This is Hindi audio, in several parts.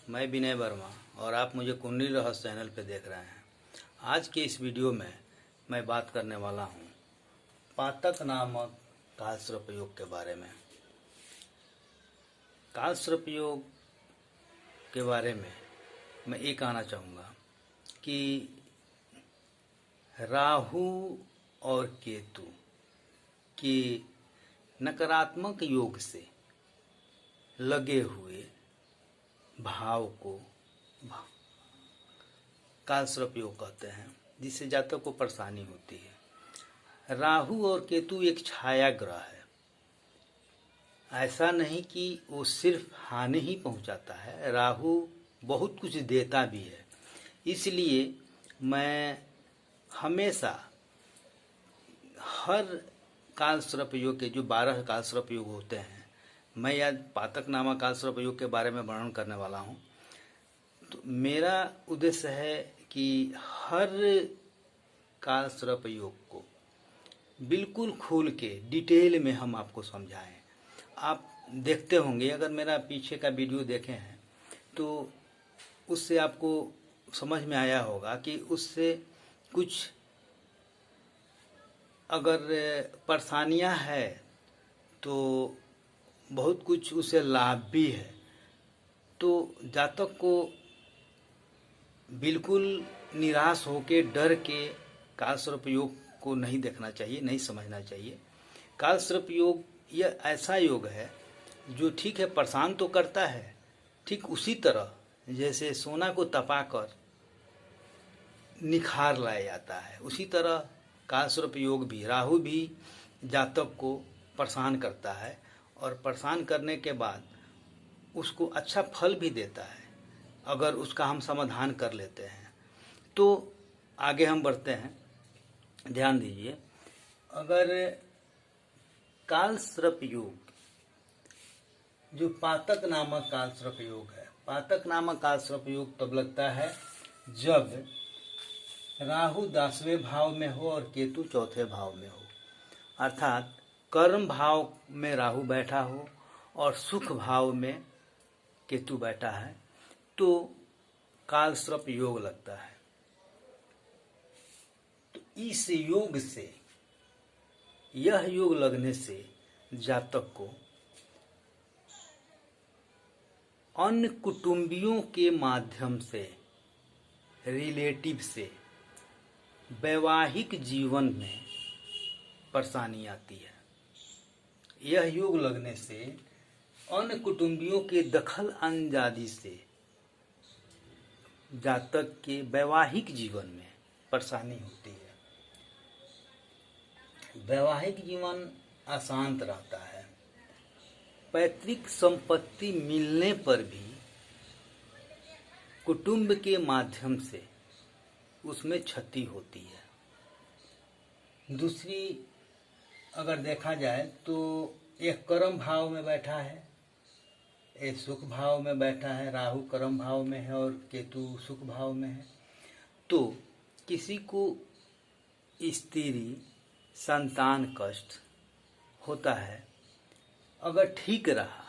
मैं विनय वर्मा और आप मुझे कुंडली रहस्य चैनल पे देख रहे हैं। आज के इस वीडियो में मैं बात करने वाला हूँ पातक नामक कालसर्प योग के बारे में। कालसर्प योग के बारे में मैं ये कहना चाहूँगा कि राहु और केतु के नकारात्मक योग से लगे हुए भाव को कालसर्प योग कहते हैं, जिससे जातक को परेशानी होती है। राहु और केतु एक छाया ग्रह है। ऐसा नहीं कि वो सिर्फ हानि ही पहुंचाता है, राहु बहुत कुछ देता भी है। इसलिए मैं हमेशा हर कालसर्प योग के जो 12 कालसर्प योग होते हैं, मैं आज पातक नामक कालसर्प योग के बारे में वर्णन करने वाला हूँ। तो मेरा उद्देश्य है कि हर कालसर्प योग को बिल्कुल खोल के डिटेल में हम आपको समझाएं। आप देखते होंगे, अगर मेरा पीछे का वीडियो देखे हैं तो उससे आपको समझ में आया होगा कि उससे कुछ अगर परेशानियां है तो बहुत कुछ उसे लाभ भी है। तो जातक को बिल्कुल निराश होके डर के कालसर्प योग को नहीं देखना चाहिए, नहीं समझना चाहिए। कालसर्प योग यह ऐसा योग है जो ठीक है परेशान तो करता है, ठीक उसी तरह जैसे सोना को तपाकर निखार लाया जाता है, उसी तरह कालसर्प योग भी, राहु भी जातक को परेशान करता है और परेशान करने के बाद उसको अच्छा फल भी देता है अगर उसका हम समाधान कर लेते हैं। तो आगे हम बढ़ते हैं। ध्यान दीजिए, अगर कालसर्प योग जो पातक नामक कालसर्प योग है, पातक नामक कालसर्प योग तब लगता है जब राहु 10वें भाव में हो और केतु 4थे भाव में हो, अर्थात कर्म भाव में राहु बैठा हो और सुख भाव में केतु बैठा है, तो कालसर्प योग लगता है। तो इस योग से, यह योग लगने से जातक को अन्य कुटुंबियों के माध्यम से, रिलेटिव से वैवाहिक जीवन में परेशानी आती है। यह योग लगने से अन्य कुटुंबियों के दखल अंदाजी से जातक के वैवाहिक जीवन में परेशानी होती है। वैवाहिक जीवन अशांत रहता है। पैतृक संपत्ति मिलने पर भी कुटुंब के माध्यम से उसमें क्षति होती है। दूसरी अगर देखा जाए तो एक कर्म भाव में बैठा है, एक सुख भाव में बैठा है, राहु कर्म भाव में है और केतु सुख भाव में है। तो किसी को स्त्री संतान कष्ट होता है, अगर ठीक रहा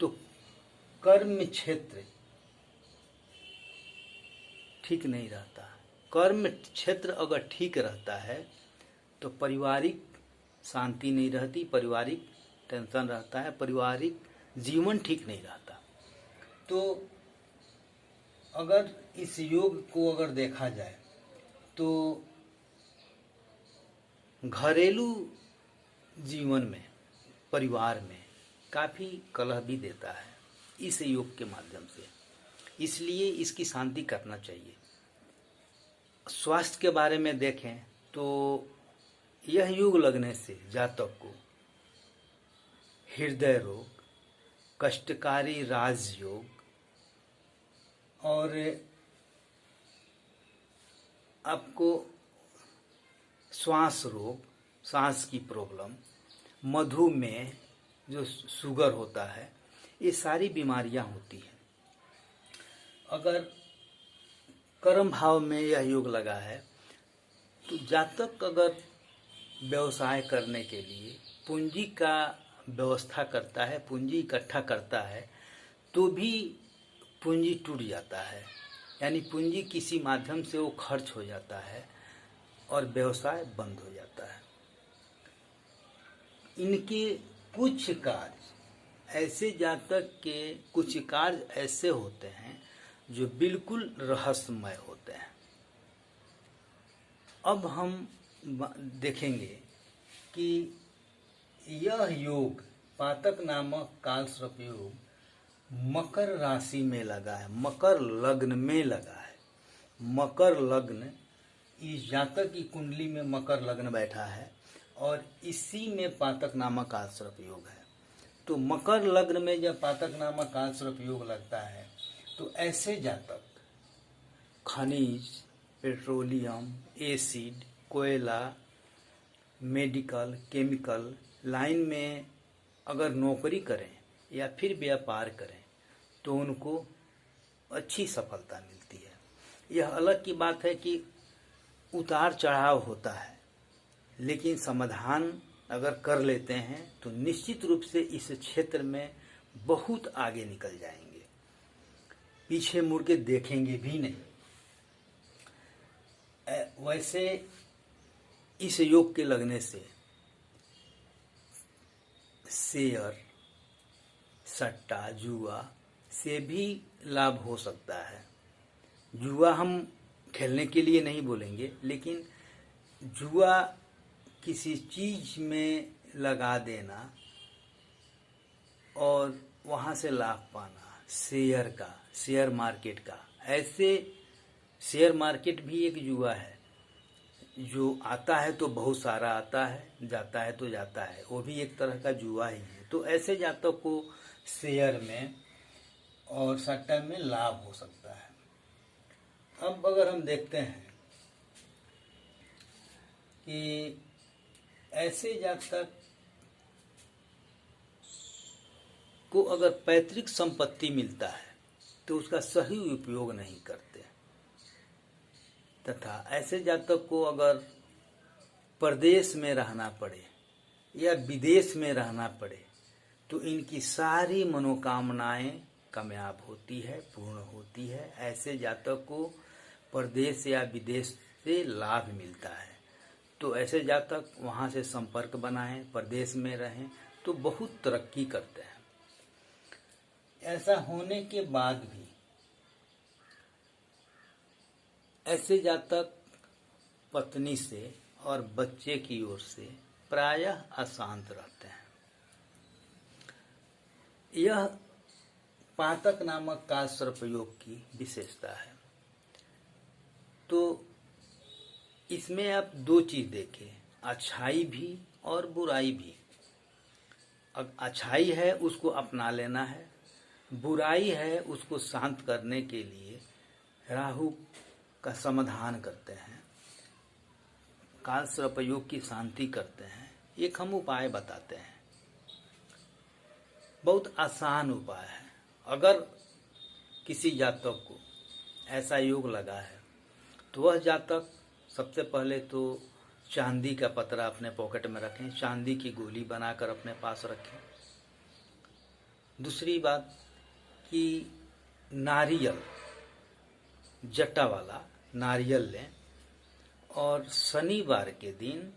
तो कर्म क्षेत्र ठीक नहीं रहता। कर्म क्षेत्र अगर ठीक रहता है तो पारिवारिक शांति नहीं रहती, पारिवारिक टेंशन रहता है, पारिवारिक जीवन ठीक नहीं रहता। तो अगर इस योग को अगर देखा जाए तो घरेलू जीवन में, परिवार में काफ़ी कलह भी देता है इस योग के माध्यम से। इसलिए इसकी शांति करना चाहिए। स्वास्थ्य के बारे में देखें तो यह योग लगने से जातक को हृदय रोग, कष्टकारी राजयोग और आपको श्वास रोग, सांस की प्रॉब्लम, मधुमेह जो शुगर होता है, ये सारी बीमारियां होती हैं। अगर कर्म भाव में यह योग लगा है तो जातक अगर व्यवसाय करने के लिए पूंजी का व्यवस्था करता है, पूंजी इकट्ठा करता है, तो भी पूंजी टूट जाता है, यानी पूंजी किसी माध्यम से वो खर्च हो जाता है और व्यवसाय बंद हो जाता है। इनके कुछ कार्य ऐसे, जातक के कुछ कार्य ऐसे होते हैं जो बिल्कुल रहस्यमय होते हैं। अब हम देखेंगे कि यह योग, पातक नामक कालसर्प योग मकर राशि में लगा है, मकर लग्न में लगा है। मकर लग्न, इस जातक की कुंडली में मकर लग्न बैठा है और इसी में पातक नामक कालसर्प योग है। तो मकर लग्न में जब पातक नामक कालसर्प योग लगता है तो ऐसे जातक खनिज, पेट्रोलियम, एसिड, कोयला, मेडिकल, केमिकल लाइन में अगर नौकरी करें या फिर व्यापार करें तो उनको अच्छी सफलता मिलती है। यह अलग की बात है कि उतार चढ़ाव होता है, लेकिन समाधान अगर कर लेते हैं तो निश्चित रूप से इस क्षेत्र में बहुत आगे निकल जाएंगे, पीछे मुड़ के देखेंगे भी नहीं। वैसे इस योग के लगने से शेयर, सट्टा, जुआ से भी लाभ हो सकता है। जुआ हम खेलने के लिए नहीं बोलेंगे, लेकिन जुआ किसी चीज में लगा देना और वहाँ से लाभ पाना, शेयर का, शेयर मार्केट का, ऐसे शेयर मार्केट भी एक जुआ है। जो आता है तो बहुत सारा आता है, जाता है तो जाता है, वो भी एक तरह का जुआ ही है। तो ऐसे जातक को शेयर में और सट्टा में लाभ हो सकता है। अब अगर हम देखते हैं कि ऐसे जातक को अगर पैतृक संपत्ति मिलता है तो उसका सही उपयोग नहीं करते, तथा ऐसे जातक को अगर प्रदेश में रहना पड़े या विदेश में रहना पड़े तो इनकी सारी मनोकामनाएं कामयाब होती है, पूर्ण होती है। ऐसे जातक को प्रदेश या विदेश से लाभ मिलता है। तो ऐसे जातक वहाँ से संपर्क बनाएं, प्रदेश में रहें तो बहुत तरक्की करते हैं। ऐसा होने के बाद भी ऐसे जातक पत्नी से और बच्चे की ओर से प्रायः अशांत रहते हैं। यह पातक नामक कालसर्प योग की विशेषता है। तो इसमें आप दो चीज देखें, अच्छाई भी और बुराई भी। अब अच्छाई है उसको अपना लेना है, बुराई है उसको शांत करने के लिए राहु का समाधान करते हैं, कालसर्प योग की शांति करते हैं। एक हम उपाय बताते हैं, बहुत आसान उपाय है। अगर किसी जातक को ऐसा योग लगा है तो वह जातक सबसे पहले तो चांदी का पतरा अपने पॉकेट में रखें, चांदी की गोली बनाकर अपने पास रखें। दूसरी बात कि नारियल, जटा वाला नारियल लें और शनिवार के दिन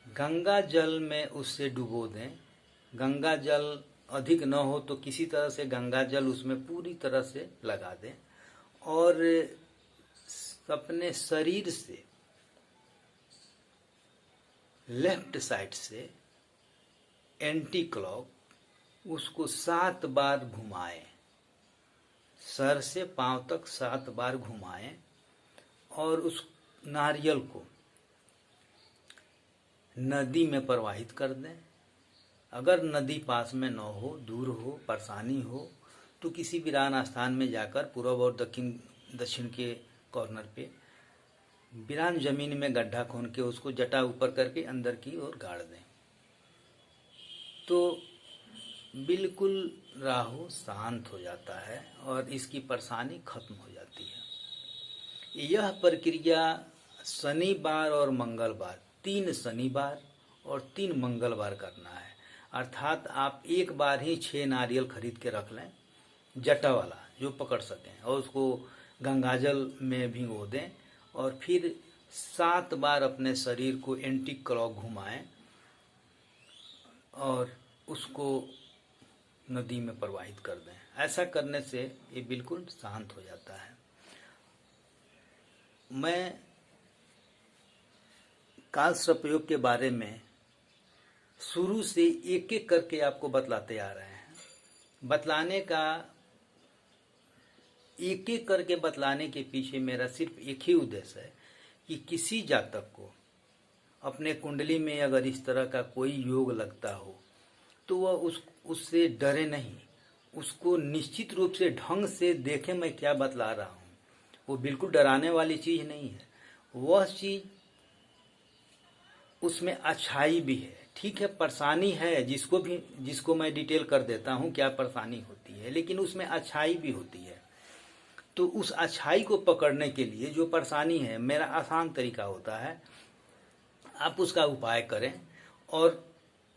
गंगा जल में उसे डुबो दें। गंगा जल अधिक न हो तो किसी तरह से गंगा जल उसमें पूरी तरह से लगा दें और अपने शरीर से लेफ्ट साइड से एंटी क्लॉक उसको 7 बार घुमाएं, सर से पांव तक 7 बार घुमाएं और उस नारियल को नदी में प्रवाहित कर दें। अगर नदी पास में न हो, दूर हो, परेशानी हो तो किसी वीरान स्थान में जाकर पूर्व और दक्षिण के कॉर्नर पे वीरान जमीन में गड्ढा खोन के उसको जटा ऊपर करके अंदर की ओर गाड़ दें तो बिल्कुल राहु शांत हो जाता है और इसकी परेशानी खत्म हो जाती है। यह प्रक्रिया शनिवार और मंगलवार, 3 शनिवार और 3 मंगलवार करना है। अर्थात आप एक बार ही 6 नारियल खरीद के रख लें, जटा वाला जो पकड़ सकें, और उसको गंगाजल में भिगो दें और फिर 7 बार अपने शरीर को एंटी क्लॉक घुमाएं और उसको नदी में प्रवाहित कर दें। ऐसा करने से ये बिल्कुल शांत हो जाता है। मैं काल सर्पयोग के बारे में शुरू से एक एक करके आपको बतलाते आ रहे हैं। बतलाने का एक एक करके बतलाने के पीछे मेरा सिर्फ एक ही उद्देश्य है कि किसी जातक को अपने कुंडली में अगर इस तरह का कोई योग लगता हो तो वह उससे डरे नहीं, उसको निश्चित रूप से ढंग से देखे मैं क्या बतला रहा हूँ। वो बिल्कुल डराने वाली चीज़ नहीं है, वह चीज़ उसमें अच्छाई भी है। ठीक है, परेशानी है, जिसको मैं डिटेल कर देता हूँ क्या परेशानी होती है, लेकिन उसमें अच्छाई भी होती है। तो उस अच्छाई को पकड़ने के लिए जो परेशानी है, मेरा आसान तरीका होता है, आप उसका उपाय करें और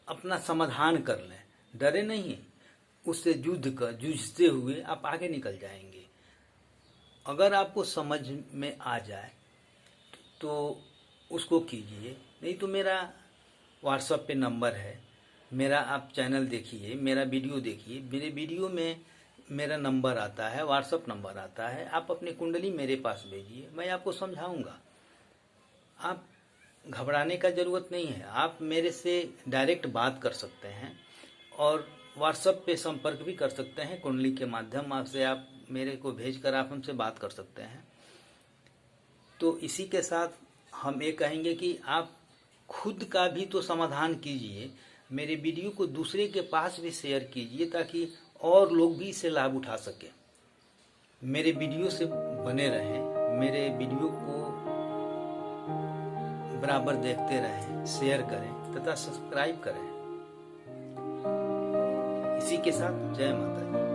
अपना समाधान कर लें। डरे नहीं, उससे जूझते हुए आप आगे निकल जाएंगे। अगर आपको समझ में आ जाए तो उसको कीजिए, नहीं तो मेरा व्हाट्सएप पे नंबर है, मेरा आप चैनल देखिए, मेरा वीडियो देखिए, मेरे वीडियो में मेरा नंबर आता है, व्हाट्सएप नंबर आता है। आप अपनी कुंडली मेरे पास भेजिए, मैं आपको समझाऊंगा। आप घबराने का ज़रूरत नहीं है, आप मेरे से डायरेक्ट बात कर सकते हैं और व्हाट्सएप पे संपर्क भी कर सकते हैं। कुंडली के माध्यम से आप मेरे को भेजकर आप हमसे बात कर सकते हैं। तो इसी के साथ हम ये कहेंगे कि आप खुद का भी तो समाधान कीजिए, मेरे वीडियो को दूसरे के पास भी शेयर कीजिए ताकि और लोग भी इससे लाभ उठा सकें। मेरे वीडियो से बने रहें, मेरे वीडियो को बराबर देखते रहें, शेयर करें तथा सब्सक्राइब करें। इसी के साथ जय माता दी।